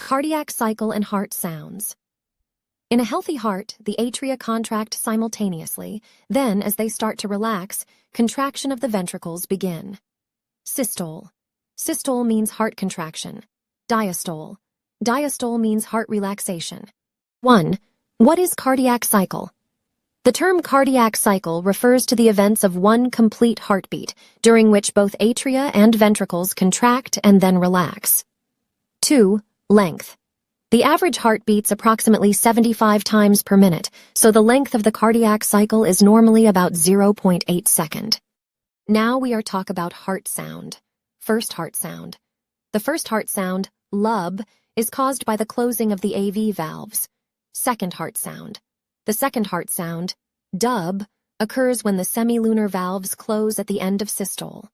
Cardiac cycle and heart sounds. In a healthy heart, the atria contract simultaneously, then as they start to relax, contraction of the ventricles begin. Systole. Systole means heart contraction. Diastole. Diastole means heart relaxation. 1. What is cardiac cycle? The term cardiac cycle refers to the events of one complete heartbeat, during which both atria and ventricles contract and then relax. 2. Length. The average heart beats approximately 75 times per minute, so the length of the cardiac cycle is normally about 0.8 seconds. Now we are talk about heart sound. First heart sound. The first heart sound, lub, is caused by the closing of the AV valves. Second heart sound. The second heart sound, dub, occurs when the semilunar valves close at the end of systole.